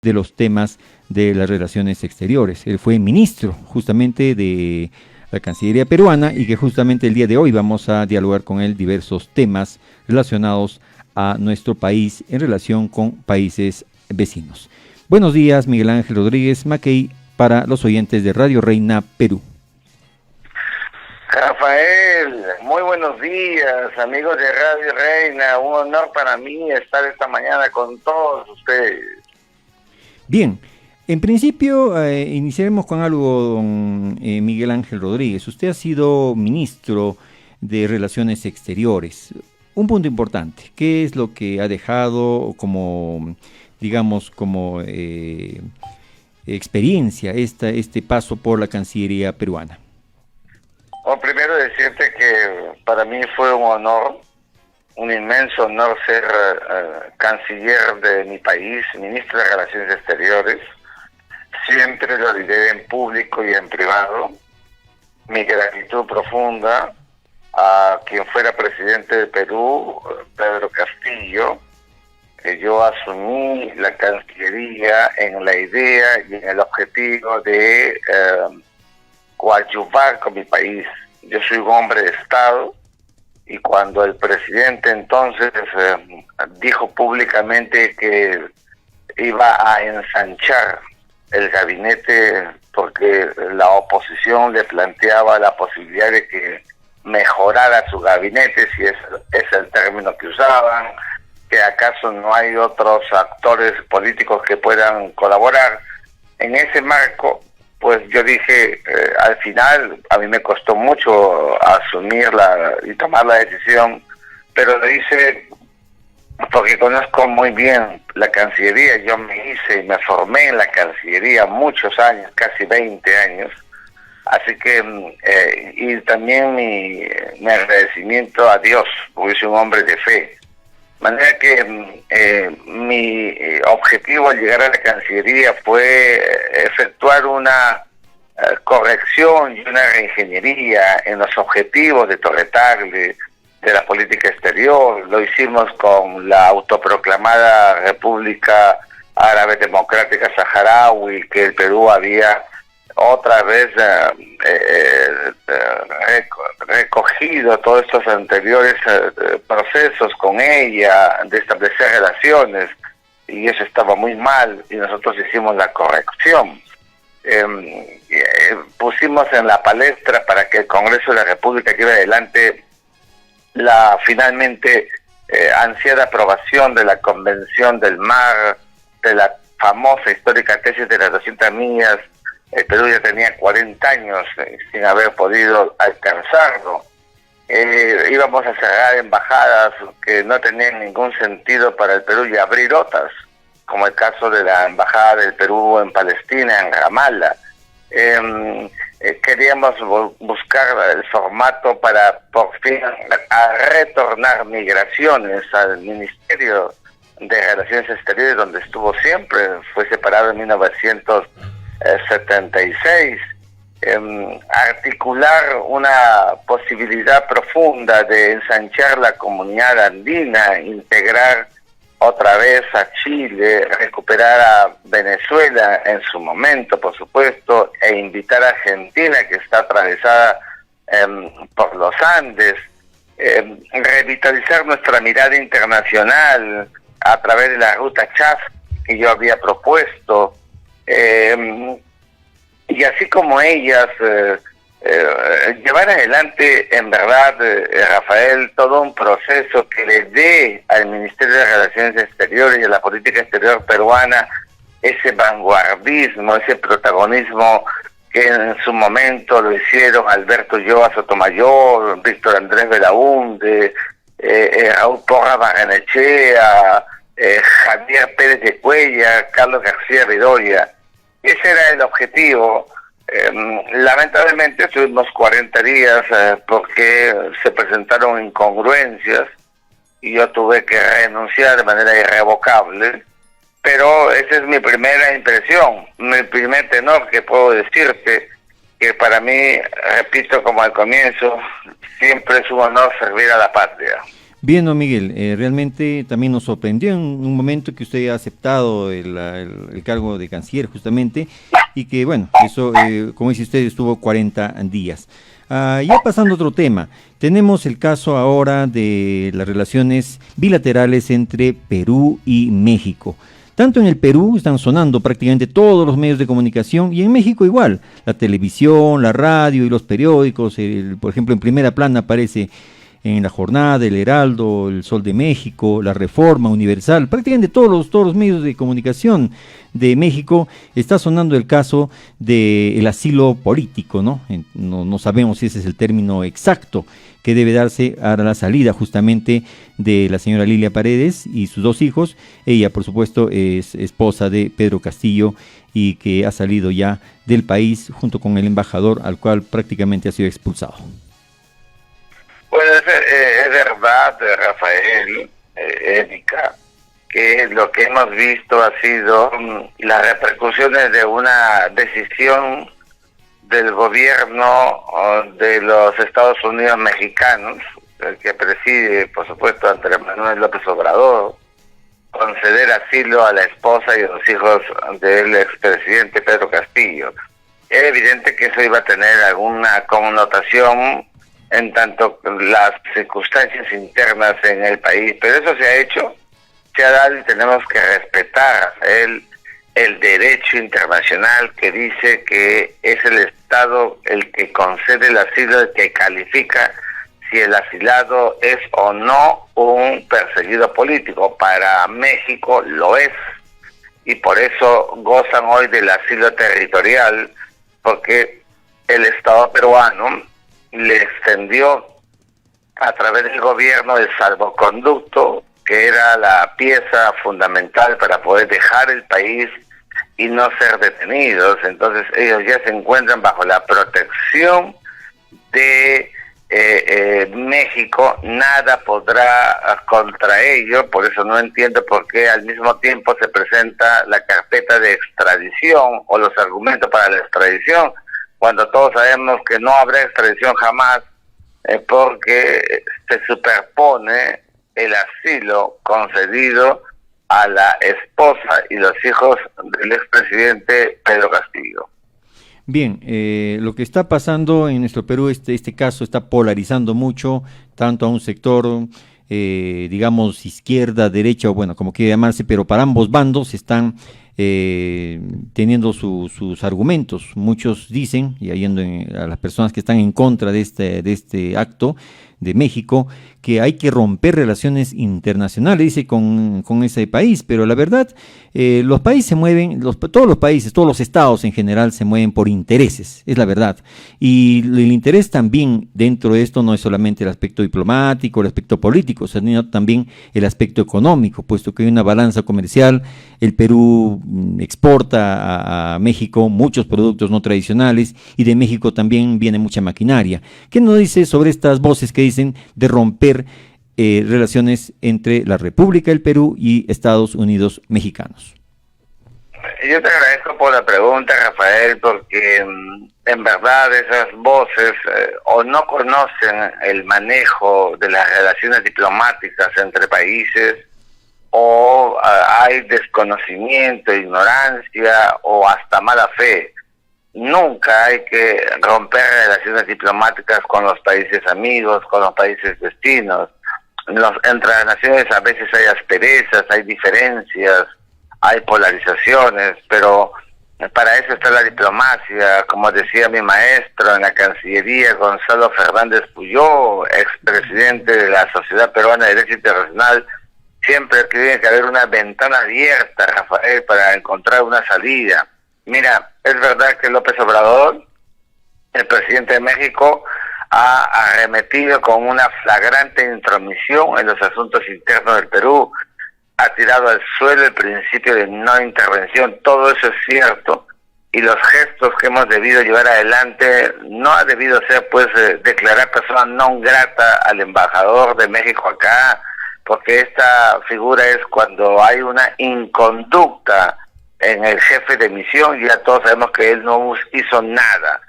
de los temas de las relaciones exteriores. Él fue ministro justamente de la Cancillería peruana y que justamente el día de hoy vamos a dialogar con él diversos temas relacionados a nuestro país en relación con países vecinos. Buenos días, Miguel Ángel Rodríguez Mackey, para los oyentes de Radio Reina Perú. Rafael, muy buenos días, amigos de Radio Reina. Un honor para mí estar esta mañana con todos ustedes. Bien, en principio iniciaremos con algo, don Miguel Ángel Rodríguez. Usted ha sido ministro de Relaciones Exteriores. Un punto importante, ¿qué es lo que ha dejado como, digamos, como experiencia este paso por la Cancillería peruana? Primero decirte que para mí fue un honor, un inmenso honor ser canciller de mi país, ministro de Relaciones Exteriores. Siempre lo diré en público y en privado. Mi gratitud profunda a quien fuera presidente de Perú, Pedro Castillo. Yo asumí la Cancillería en la idea y en el objetivo de coadyuvar con mi país. Yo soy un hombre de Estado y cuando el presidente entonces dijo públicamente que iba a ensanchar el gabinete porque la oposición le planteaba la posibilidad de que mejorara su gabinete, si es el término que usaban, que acaso no hay otros actores políticos que puedan colaborar. En ese marco, pues yo dije, al final, a mí me costó mucho asumirla y tomar la decisión, pero lo hice porque conozco muy bien la Cancillería. Yo me hice y me formé en la Cancillería muchos años, casi 20 años, así que, y también mi agradecimiento a Dios, porque soy un hombre de fe. De manera que mi objetivo al llegar a la Cancillería fue efectuar una corrección y una reingeniería en los objetivos de Torre Tagle, de la política exterior. Lo hicimos con la autoproclamada República Árabe Democrática Saharaui, que el Perú había otra vez recogido todos estos anteriores procesos con ella de establecer relaciones, y eso estaba muy mal y nosotros hicimos la corrección. Pusimos en la palestra para que el Congreso de la República lleve adelante la finalmente ansiada aprobación de la Convención del Mar, de la famosa histórica tesis de las 200 millas. El Perú ya tenía 40 años sin haber podido alcanzarlo. Íbamos a cerrar embajadas que no tenían ningún sentido para el Perú y abrir otras, como el caso de la Embajada del Perú en Palestina, en Ramallah. Queríamos buscar el formato para por fin a retornar migraciones al Ministerio de Relaciones Exteriores, donde estuvo siempre. Fue separado en 1976. Articular una posibilidad profunda de ensanchar la comunidad andina, integrar otra vez a Chile, recuperar a Venezuela en su momento, por supuesto, e invitar a Argentina, que está atravesada por los Andes, revitalizar nuestra mirada internacional a través de la ruta CHAS que yo había propuesto, y así como ellas, llevar adelante, en verdad, Rafael, todo un proceso que le dé al Ministerio de Relaciones Exteriores y a la política exterior peruana ese vanguardismo, ese protagonismo que en su momento lo hicieron Alberto Ulloa Sotomayor, Víctor Andrés Belaúnde, Raúl Porras Barrenechea, Javier Pérez de Cuellar, Carlos García Bedoya. Ese era el objetivo. Lamentablemente estuvimos 40 días porque se presentaron incongruencias y yo tuve que renunciar de manera irrevocable, pero esa es mi primera impresión, mi primer tenor, que puedo decirte que para mí, repito como al comienzo, siempre es un honor servir a la patria. Bien, don Miguel, realmente también nos sorprendió en un momento que usted ha aceptado el cargo de canciller justamente y que, bueno, eso, como dice usted, estuvo 40 días. Ya pasando a otro tema, tenemos el caso ahora de las relaciones bilaterales entre Perú y México. Tanto en el Perú están sonando prácticamente todos los medios de comunicación y en México igual, la televisión, la radio y los periódicos, por ejemplo en primera plana aparece en La Jornada, El Heraldo, El Sol de México, La Reforma, Universal, prácticamente todos los medios de comunicación de México está sonando el caso del asilo político, ¿no? No sabemos si ese es el término exacto que debe darse a la salida justamente de la señora Lilia Paredes y sus dos hijos. Ella, por supuesto, es esposa de Pedro Castillo y que ha salido ya del país junto con el embajador, al cual prácticamente ha sido expulsado. Bueno, es verdad, Rafael, Erika, que lo que hemos visto ha sido las repercusiones de una decisión del gobierno de los Estados Unidos mexicanos, el que preside, por supuesto, Andrés Manuel López Obrador, conceder asilo a la esposa y a los hijos del expresidente Pedro Castillo. Era evidente que eso iba a tener alguna connotación en tanto las circunstancias internas en el país, pero eso se ha hecho, se ha dado y tenemos que respetar el derecho internacional que dice que es el Estado el que concede el asilo, el que califica si el asilado es o no un perseguido político. Para México lo es, y por eso gozan hoy del asilo territorial, porque el Estado peruano le extendió a través del gobierno el salvoconducto, que era la pieza fundamental para poder dejar el país y no ser detenidos. Entonces ellos ya se encuentran bajo la protección de México, nada podrá contra ello. Por eso no entiendo por qué al mismo tiempo se presenta la carpeta de extradición o los argumentos para la extradición, cuando todos sabemos que no habrá extradición jamás, porque se superpone el asilo concedido a la esposa y los hijos del expresidente Pedro Castillo. Bien, lo que está pasando en nuestro Perú, este caso está polarizando mucho, tanto a un sector, digamos, izquierda, derecha, o bueno, como quiera llamarse, pero para ambos bandos están teniendo sus argumentos. Muchos dicen, y yendo a las personas que están en contra de este acto de México, que hay que romper relaciones internacionales, dice, con ese país, pero la verdad, los países se mueven, todos los países, todos los estados en general se mueven por intereses, es la verdad, y el interés también dentro de esto no es solamente el aspecto diplomático, el aspecto político, sino también el aspecto económico, puesto que hay una balanza comercial. El Perú exporta a México muchos productos no tradicionales y de México también viene mucha maquinaria. ¿Qué nos dice sobre estas voces que dicen de romper relaciones entre la República del Perú y Estados Unidos mexicanos? Yo te agradezco por la pregunta, Rafael, porque en verdad esas voces o no conocen el manejo de las relaciones diplomáticas entre países, o hay desconocimiento, ignorancia o hasta mala fe. Nunca hay que romper relaciones diplomáticas con los países amigos, con los países vecinos. Entre las naciones a veces hay asperezas, hay diferencias, hay polarizaciones, pero para eso está la diplomacia. Como decía mi maestro en la Cancillería, Gonzalo Fernández Puyó, expresidente de la Sociedad Peruana de Derecho Internacional, siempre tiene que haber una ventana abierta, Rafael, para encontrar una salida. Mira, es verdad que López Obrador, el presidente de México, ha arremetido con una flagrante intromisión en los asuntos internos del Perú, ha tirado al suelo el principio de no intervención. Todo eso es cierto, y los gestos que hemos debido llevar adelante no ha debido ser, pues, declarar persona non grata al embajador de México acá, porque esta figura es cuando hay una inconducta en el jefe de misión. Ya todos sabemos que él no hizo nada.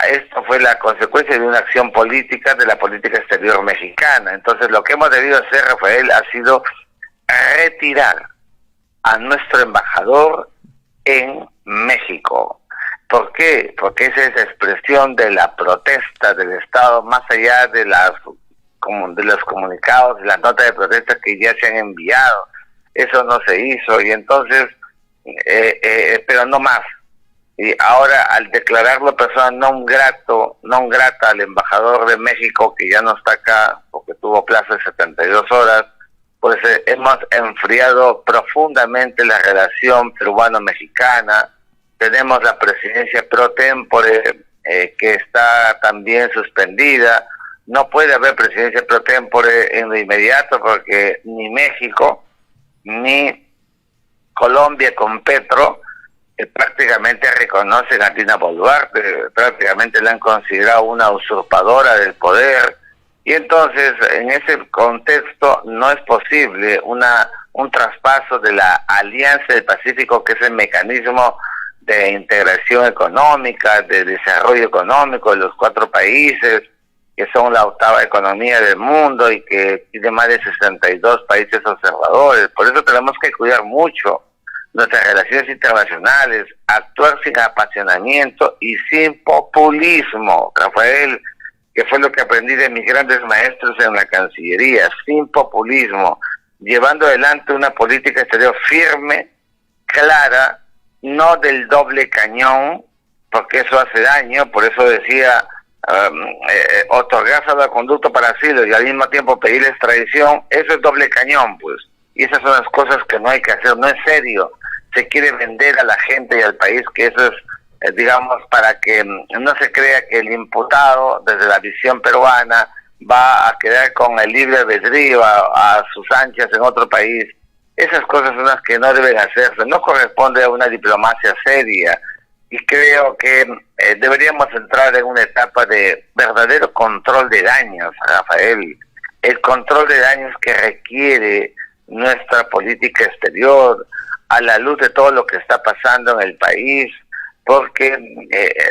esto fue la consecuencia de una acción política de la política exterior mexicana. Entonces lo que hemos debido hacer, Rafael, ha sido retirar a nuestro embajador en México. ¿Por qué? Porque esa es expresión de la protesta del Estado, más allá de los comunicados y las notas de protesta que ya se han enviado. Eso no se hizo, y entonces, pero no más. Y ahora, al declararlo persona non grata al embajador de México, que ya no está acá porque tuvo plazo de 72 horas, pues hemos enfriado profundamente la relación peruano-mexicana. Tenemos la presidencia pro tempore que está también suspendida. No puede haber presidencia pro tempore en lo inmediato porque ni México ni Colombia con Petro prácticamente reconocen a Dina Boluarte, prácticamente la han considerado una usurpadora del poder, y entonces en ese contexto no es posible un traspaso de la Alianza del Pacífico, que es el mecanismo de integración económica, de desarrollo económico de los 4 países, que son la 8ª economía del mundo y que tiene más de 62 países observadores. Por eso tenemos que cuidar mucho nuestras relaciones internacionales, actuar sin apasionamiento y sin populismo, Rafael, que fue lo que aprendí de mis grandes maestros en la Cancillería, sin populismo, llevando adelante una política exterior firme, clara, no del doble cañón, porque eso hace daño. Por eso decía, otorgar salvoconducto para asilo y al mismo tiempo pedir extradición, eso es doble cañón, pues. Y esas son las cosas que no hay que hacer, no es serio. Se quiere vender a la gente y al país que eso es, digamos, para que no se crea que el imputado, desde la visión peruana, va a quedar con el libre albedrío a sus anchas en otro país. Esas cosas son las que no deben hacerse, no corresponde a una diplomacia seria, y creo que deberíamos entrar en una etapa de verdadero control de daños, Rafael, el control de daños que requiere nuestra política exterior a la luz de todo lo que está pasando en el país, porque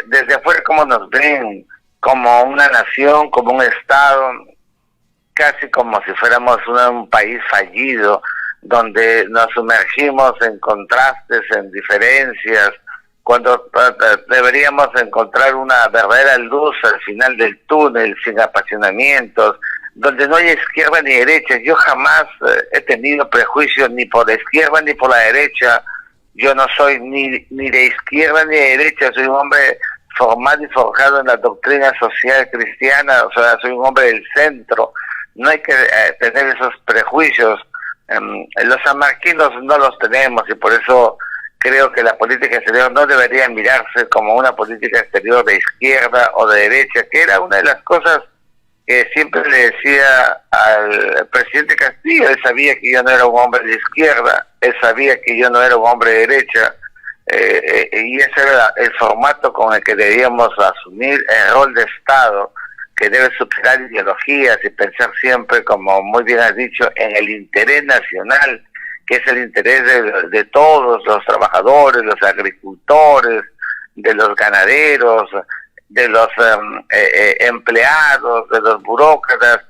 desde afuera como nos ven, como una nación, como un Estado, casi como si fuéramos un país fallido, donde nos sumergimos en contrastes, en diferencias, cuando deberíamos encontrar una verdadera luz al final del túnel, sin apasionamientos, donde no hay izquierda ni derecha. Yo jamás he tenido prejuicios ni por la izquierda ni por la derecha. Yo no soy ni de izquierda ni de derecha, soy un hombre formado y forjado en la doctrina social cristiana, o sea, soy un hombre del centro. No hay que tener esos prejuicios. Los sanmarquinos no los tenemos, y por eso creo que la política exterior no debería mirarse como una política exterior de izquierda o de derecha, que era una de las cosas que siempre le decía al presidente Castillo. Él sabía que yo no era un hombre de izquierda, él sabía que yo no era un hombre de derecha, y ese era el formato con el que debíamos asumir el rol de Estado, que debe superar ideologías y pensar siempre, como muy bien has dicho, en el interés nacional, que es el interés de todos los trabajadores, los agricultores, de los ganaderos, de los empleados, de los burócratas.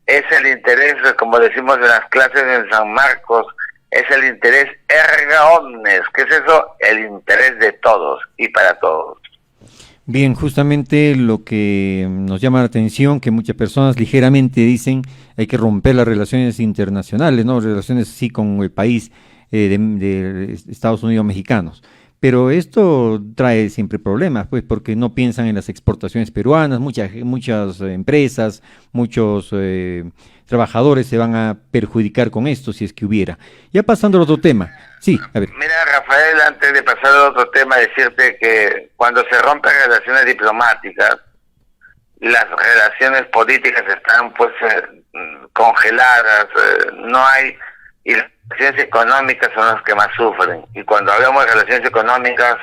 Es el interés, como decimos en las clases en San Marcos, es el interés erga omnes. ¿Qué es eso? El interés de todos y para todos. Bien, justamente lo que nos llama la atención, que muchas personas ligeramente dicen hay que romper las relaciones internacionales, ¿no? Relaciones así con el país de Estados Unidos mexicanos. Pero esto trae siempre problemas, pues, porque no piensan en las exportaciones peruanas. Muchas empresas, muchos trabajadores se van a perjudicar con esto, si es que hubiera. Ya pasando al otro tema. Sí, a ver. Mira, Rafael, antes de pasar al otro tema, decirte que cuando se rompen relaciones diplomáticas, las relaciones políticas están pues congeladas, no hay, y las relaciones económicas son las que más sufren. Y cuando hablamos de relaciones económicas,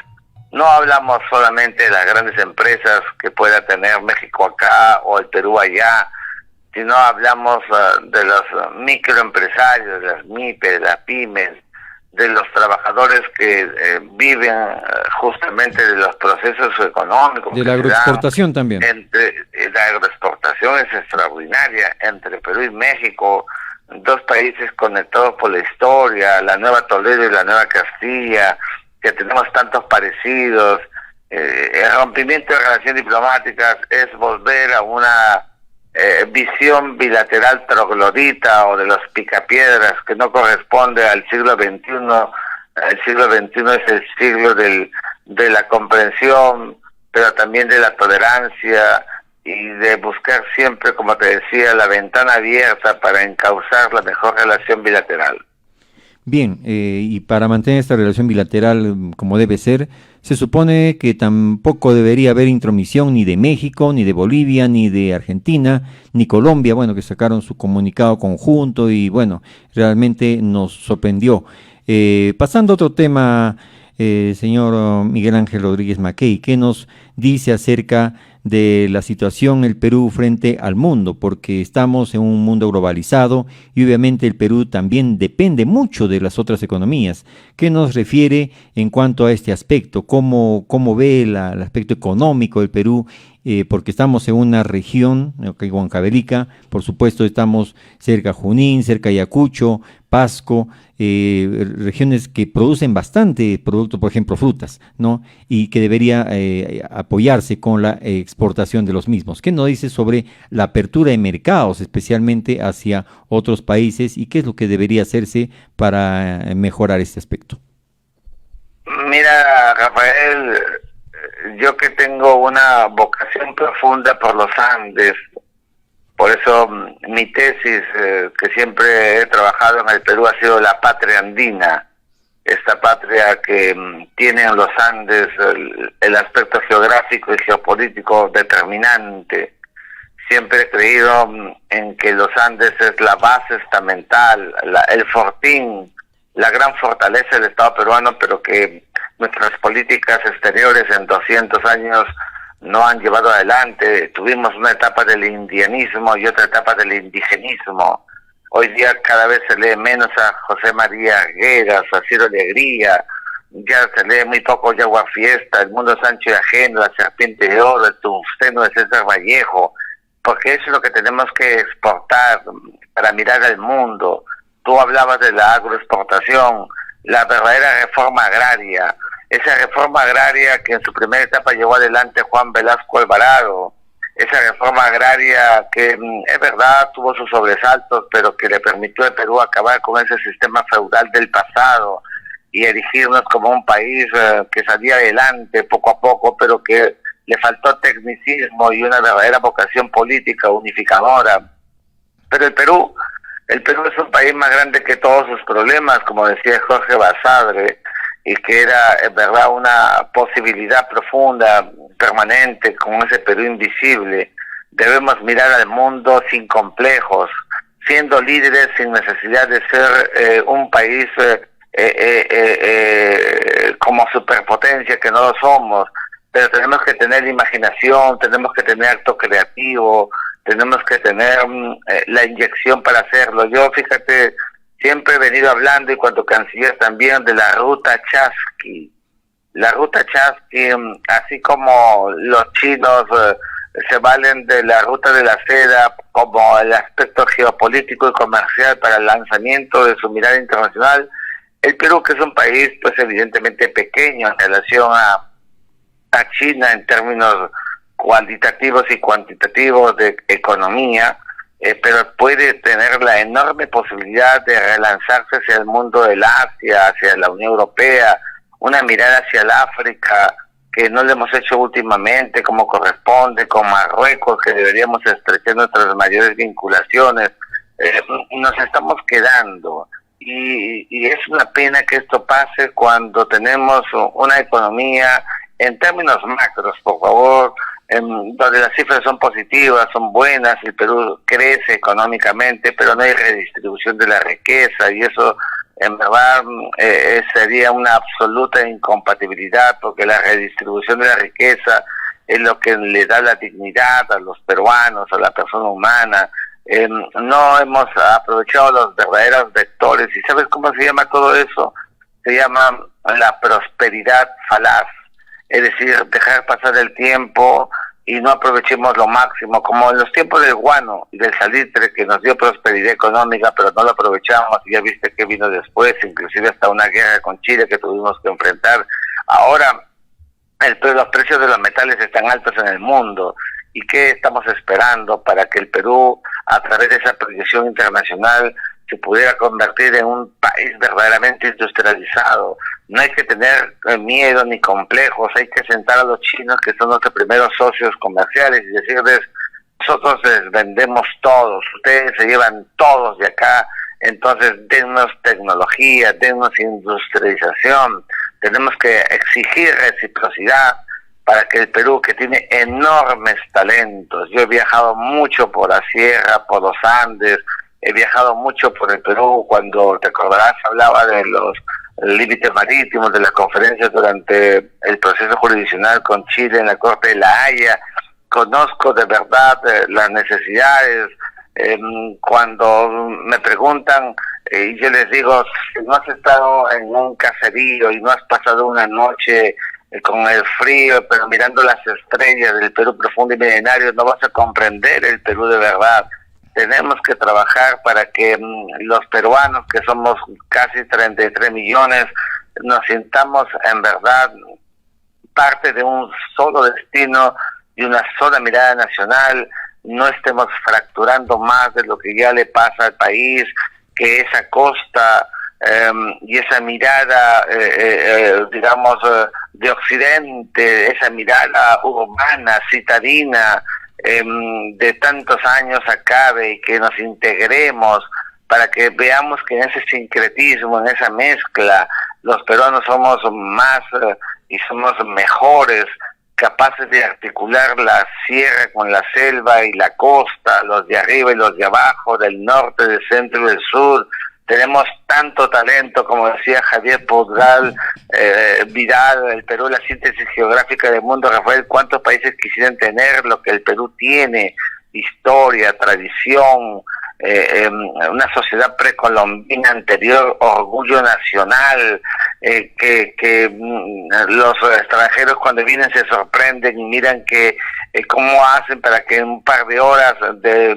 no hablamos solamente de las grandes empresas que pueda tener México acá o el Perú allá, sino hablamos de los microempresarios, de las MIPES, de las pymes, de los trabajadores que viven justamente de los procesos económicos. De la agroexportación también. La agroexportación es extraordinaria entre Perú y México, dos países conectados por la historia, la Nueva Toledo y la Nueva Castilla, que tenemos tantos parecidos. El rompimiento de relaciones diplomáticas es volver a una visión bilateral troglodita o de los picapiedras que no corresponde al siglo XXI. El siglo XXI es el siglo de la comprensión, pero también de la tolerancia y de buscar siempre, como te decía, la ventana abierta para encauzar la mejor relación bilateral. Bien, y para mantener esta relación bilateral como debe ser, se supone que tampoco debería haber intromisión ni de México, ni de Bolivia, ni de Argentina, ni Colombia, bueno, que sacaron su comunicado conjunto y bueno, realmente nos sorprendió. Pasando a otro tema, señor Miguel Ángel Rodríguez Mackey, ¿qué nos dice acerca de la situación en el Perú frente al mundo? Porque estamos en un mundo globalizado y obviamente el Perú también depende mucho de las otras economías. ¿Qué nos refiere en cuanto a este aspecto? ¿Cómo ve el aspecto económico del Perú? Porque estamos en una región, Huancavelica, por supuesto estamos cerca a Junín, cerca a Ayacucho, Pasco, regiones que producen bastante producto, por ejemplo frutas, ¿no? Y que debería apoyarse con la exportación de los mismos. ¿Qué nos dice sobre la apertura de mercados, especialmente hacia otros países, y qué es lo que debería hacerse para mejorar este aspecto? Mira, Rafael, yo que tengo una vocación profunda por los Andes, por eso mi tesis, que siempre he trabajado en el Perú, ha sido la patria andina, esta patria que tiene en los Andes el aspecto geográfico y geopolítico determinante. Siempre he creído en que los Andes es la base estamental, el fortín, la gran fortaleza del Estado peruano, pero que nuestras políticas exteriores en 200 años no han llevado adelante. Tuvimos una etapa del indianismo y otra etapa del indigenismo. Hoy día cada vez se lee menos a José María Arguedas, a Ciro Alegría, ya se lee muy poco Yagua Fiesta, El mundo es ancho y ajeno, La serpiente de oro, El tungsteno de César Vallejo, porque eso es lo que tenemos que exportar para mirar al mundo. Tú hablabas de la agroexportación, la verdadera reforma agraria, esa reforma agraria que en su primera etapa llevó adelante Juan Velasco Alvarado, esa reforma agraria que es verdad tuvo sus sobresaltos, pero que le permitió al Perú acabar con ese sistema feudal del pasado y erigirnos como un país que salía adelante poco a poco, pero que le faltó tecnicismo y una verdadera vocación política unificadora. Pero el Perú es un país más grande que todos sus problemas, como decía Jorge Basadre, y que era, en verdad, una posibilidad profunda, permanente, con ese Perú invisible. Debemos mirar al mundo sin complejos, siendo líderes sin necesidad de ser un país como superpotencia, que no lo somos, pero tenemos que tener imaginación, tenemos que tener acto creativo, tenemos que tener la inyección para hacerlo. Yo, fíjate, siempre he venido hablando, y cuando canciller también, de la ruta Chasqui. La ruta Chasqui, así como los chinos se valen de la ruta de la seda como el aspecto geopolítico y comercial para el lanzamiento de su mirada internacional, el Perú, que es un país pues evidentemente pequeño en relación a China en términos cualitativos y cuantitativos de economía, pero puede tener la enorme posibilidad de relanzarse hacia el mundo del Asia, hacia la Unión Europea, una mirada hacia el África que no lo hemos hecho últimamente como corresponde, con Marruecos, que deberíamos estrechar nuestras mayores vinculaciones. Nos estamos quedando y es una pena que esto pase cuando tenemos una economía en términos macros, por favor, donde las cifras son positivas, son buenas, el Perú crece económicamente, pero no hay redistribución de la riqueza, y eso en verdad sería una absoluta incompatibilidad, porque la redistribución de la riqueza es lo que le da la dignidad a los peruanos, a la persona humana. No hemos aprovechado los verdaderos vectores, y ¿sabes cómo se llama todo eso? Se llama la prosperidad falaz. es decir, dejar pasar el tiempo y no aprovechemos lo máximo, como en los tiempos del guano y del salitre, que nos dio prosperidad económica, pero no lo aprovechamos, y ya viste que vino después, inclusive hasta una guerra con Chile que tuvimos que enfrentar. Ahora los precios de los metales están altos en el mundo. ¿Y qué estamos esperando para que el Perú, a través de esa proyección internacional, se pudiera convertir en un país verdaderamente industrializado? No hay que tener miedo ni complejos, hay que sentar a los chinos, que son nuestros primeros socios comerciales, y decirles: nosotros les vendemos todos, ustedes se llevan todos de acá, entonces dennos tecnología, dennos industrialización. Tenemos que exigir reciprocidad para que el Perú, que tiene enormes talentos. Yo he viajado mucho por la sierra, por los Andes, he viajado mucho por el Perú. Cuando te acordarás, hablaba de los límites marítimos, de las conferencias durante el proceso jurisdiccional con Chile en la Corte de La Haya. Conozco de verdad las necesidades. Cuando me preguntan, y yo les digo: si no has estado en un caserío y no has pasado una noche con el frío, pero mirando las estrellas del Perú profundo y milenario, no vas a comprender el Perú de verdad. Tenemos que trabajar para que los peruanos, que somos casi 33 millones, nos sintamos en verdad parte de un solo destino y una sola mirada nacional. No estemos fracturando más de lo que ya le pasa al país, que esa costa y esa mirada, digamos, de Occidente, esa mirada urbana, citadina, de tantos años acabe, y que nos integremos para que veamos que en ese sincretismo, en esa mezcla, los peruanos somos más y somos mejores, capaces de articular la sierra con la selva y la costa, los de arriba y los de abajo, del norte, del centro y del sur. Tenemos tanto talento, como decía Javier Pudral, Vidal, el Perú, la síntesis geográfica del mundo. Rafael, ¿cuántos países quisieran tener lo que el Perú tiene? Historia, tradición, una sociedad precolombina anterior, orgullo nacional, que los extranjeros cuando vienen se sorprenden y miran que cómo hacen para que en un par de horas de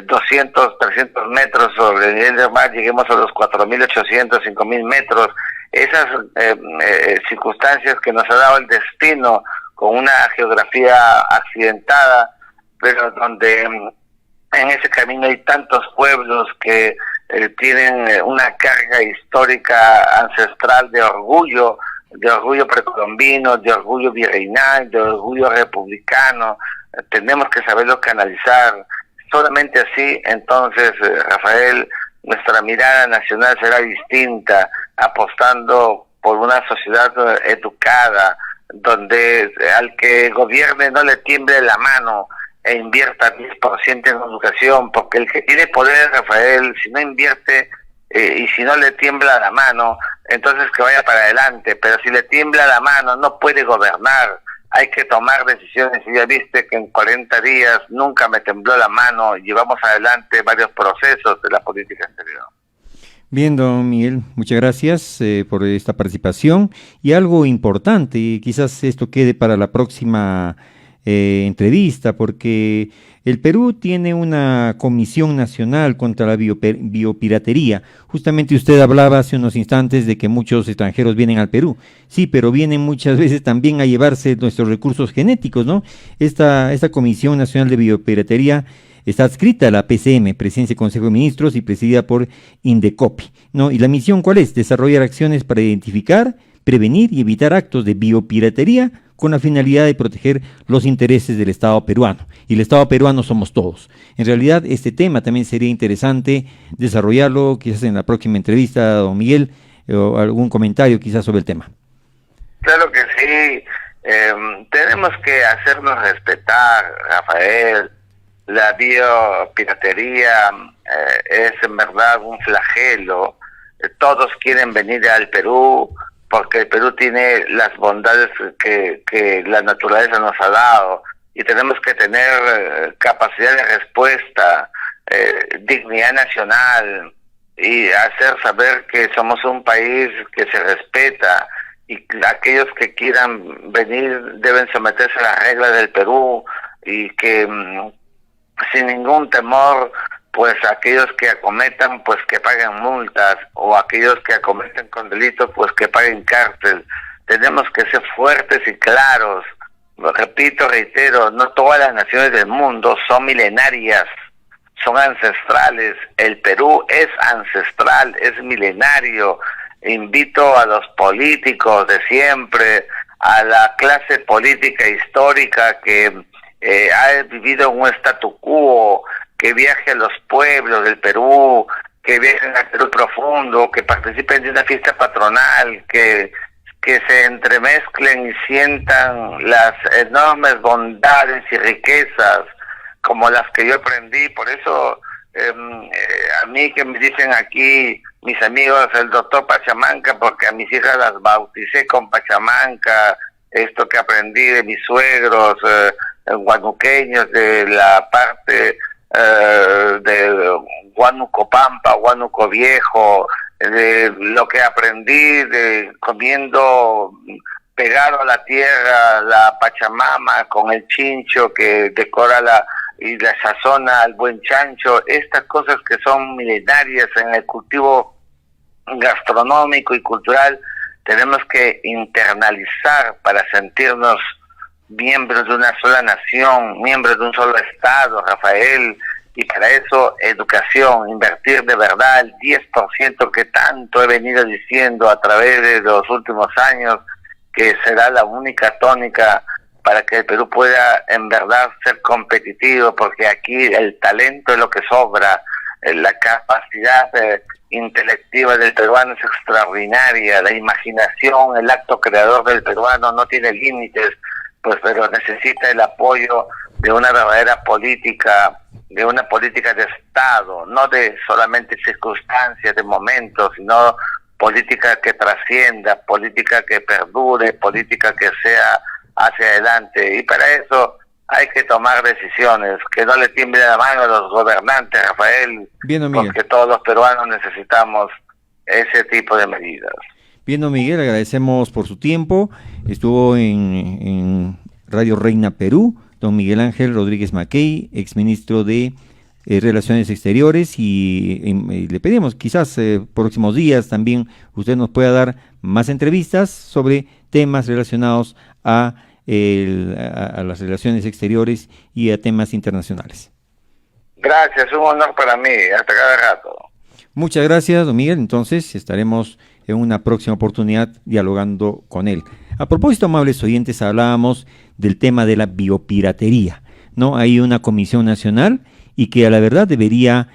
200, 300 metros sobre el nivel del mar lleguemos a los 4.800, 5.000 metros. Esas circunstancias que nos ha dado el destino, con una geografía accidentada, pero donde en ese camino hay tantos pueblos que tienen una carga histórica ancestral de orgullo precolombino, de orgullo virreinal, de orgullo republicano. Tenemos que saberlo canalizar. Solamente así, entonces, Rafael, nuestra mirada nacional será distinta, apostando por una sociedad educada, donde al que gobierne no le tiemble la mano e invierta 10% en educación, porque el que tiene poder, Rafael, si no invierte y si no le tiembla la mano, entonces que vaya para adelante, pero si le tiembla la mano no puede gobernar. Hay que tomar decisiones, y ya viste que en 40 días nunca me tembló la mano, y llevamos adelante varios procesos de la política exterior. Bien, don Miguel, muchas gracias por esta participación, y algo importante, y quizás esto quede para la próxima entrevista, porque el Perú tiene una Comisión Nacional contra la Biopiratería. Justamente usted hablaba hace unos instantes de que muchos extranjeros vienen al Perú. Sí, pero vienen muchas veces también a llevarse nuestros recursos genéticos, ¿no? Esta Comisión Nacional de Biopiratería está adscrita a la PCM, Presidencia del Consejo de Ministros, y presidida por Indecopi, ¿no? ¿Y la misión cuál es? Desarrollar acciones para identificar, prevenir y evitar actos de biopiratería con la finalidad de proteger los intereses del Estado peruano. Y el Estado peruano somos todos. En realidad, este tema también sería interesante desarrollarlo, quizás en la próxima entrevista, don Miguel, o algún comentario quizás sobre el tema. Claro que sí. Tenemos que hacernos respetar, Rafael. La biopiratería es en verdad un flagelo. Todos quieren venir al Perú porque el Perú tiene las bondades que la naturaleza nos ha dado, y tenemos que tener capacidad de respuesta, dignidad nacional, y hacer saber que somos un país que se respeta y aquellos que quieran venir deben someterse a las reglas del Perú, y que sin ningún temor, pues aquellos que acometan, pues que paguen multas, o aquellos que acometen con delitos, pues que paguen cárcel. Tenemos que ser fuertes y claros. Lo repito, reitero, no todas las naciones del mundo son milenarias, son ancestrales. El Perú es ancestral, es milenario. Invito a los políticos de siempre, a la clase política histórica que ha vivido un statu quo, que viaje a los pueblos del Perú, que viajen al Perú profundo, que participen de una fiesta patronal, que se entremezclen y sientan las enormes bondades y riquezas como las que yo aprendí. Por eso a mí que me dicen aquí mis amigos el doctor Pachamanca, porque a mis hijas las bauticé con Pachamanca, esto que aprendí de mis suegros huanuqueños, de la parte de Huánuco Pampa, Huánuco Viejo, de lo que aprendí de comiendo pegado a la tierra la pachamama con el chincho que decora y la sazona al buen chancho. Estas cosas que son milenarias en el cultivo gastronómico y cultural, tenemos que internalizar para sentirnos miembros de una sola nación, miembros de un solo Estado, Rafael. Y para eso, educación, invertir de verdad el 10% que tanto he venido diciendo a través de los últimos años, que será la única tónica para que el Perú pueda en verdad ser competitivo, porque aquí el talento es lo que sobra, la capacidad intelectiva del peruano es extraordinaria, la imaginación, el acto creador del peruano no tiene límites, pues pero necesita el apoyo de una verdadera política, de una política de Estado, no de solamente circunstancias, de momentos, sino política que trascienda, política que perdure, política que sea hacia adelante. Y para eso hay que tomar decisiones, que no le tiemble la mano a los gobernantes, Rafael, Bien, don Miguel. porque todos los peruanos necesitamos ese tipo de medidas. Bien, don Miguel, agradecemos por su tiempo. Estuvo en Radio Reina Perú, don Miguel Ángel Rodríguez Mackey, exministro de Relaciones Exteriores, y le pedimos quizás próximos días también usted nos pueda dar más entrevistas sobre temas relacionados a las relaciones exteriores y a temas internacionales. Gracias, un honor para mí, hasta cada rato. Muchas gracias, don Miguel. Entonces estaremos en una próxima oportunidad dialogando con él. A propósito, amables oyentes, hablábamos del tema de la biopiratería, ¿no? Hay una comisión nacional y que a la verdad debería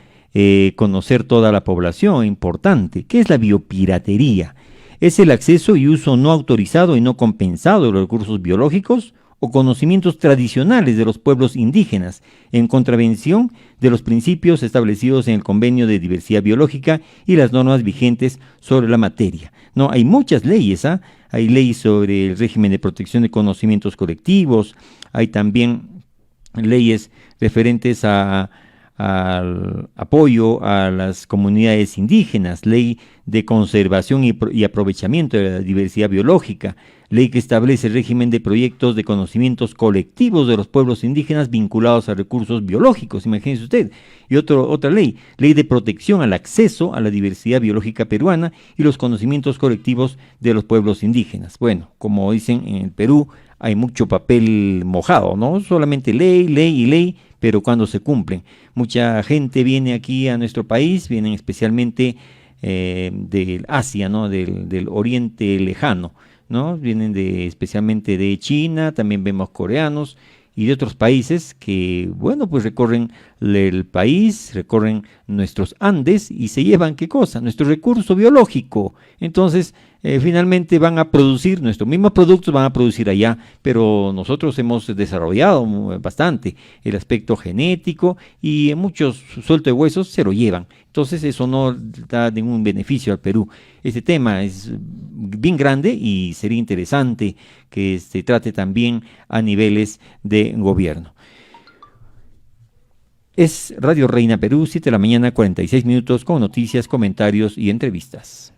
conocer toda la población, importante. ¿Qué es la biopiratería? ¿Es el acceso y uso no autorizado y no compensado de los recursos biológicos o conocimientos tradicionales de los pueblos indígenas en contravención de los principios establecidos en el Convenio de Diversidad Biológica y las normas vigentes sobre la materia? No, hay muchas leyes, hay leyes sobre el régimen de protección de conocimientos colectivos, hay también leyes referentes al apoyo a las comunidades indígenas, ley de conservación y aprovechamiento de la diversidad biológica, ley que establece el régimen de proyectos de conocimientos colectivos de los pueblos indígenas vinculados a recursos biológicos, imagínese usted, y otra ley de protección al acceso a la diversidad biológica peruana y los conocimientos colectivos de los pueblos indígenas. Bueno, como dicen en el Perú, hay mucho papel mojado, ¿no? Solamente ley y ley, pero cuando se cumplen. Mucha gente viene aquí a nuestro país, vienen especialmente del Asia, ¿no? Del Oriente Lejano, ¿no? Vienen especialmente de China, también vemos coreanos y de otros países que, bueno, pues recorren el país, recorren nuestros Andes y se llevan, ¿qué cosa? Nuestro recurso biológico. Entonces, finalmente van a producir, nuestros mismos productos van a producir allá, pero nosotros hemos desarrollado bastante el aspecto genético y muchos sueltos de huesos se lo llevan. Entonces eso no da ningún beneficio al Perú. Este tema es bien grande y sería interesante que se trate también a niveles de gobierno. Es Radio Reina Perú, 7 de la mañana, 46 minutos, con noticias, comentarios y entrevistas.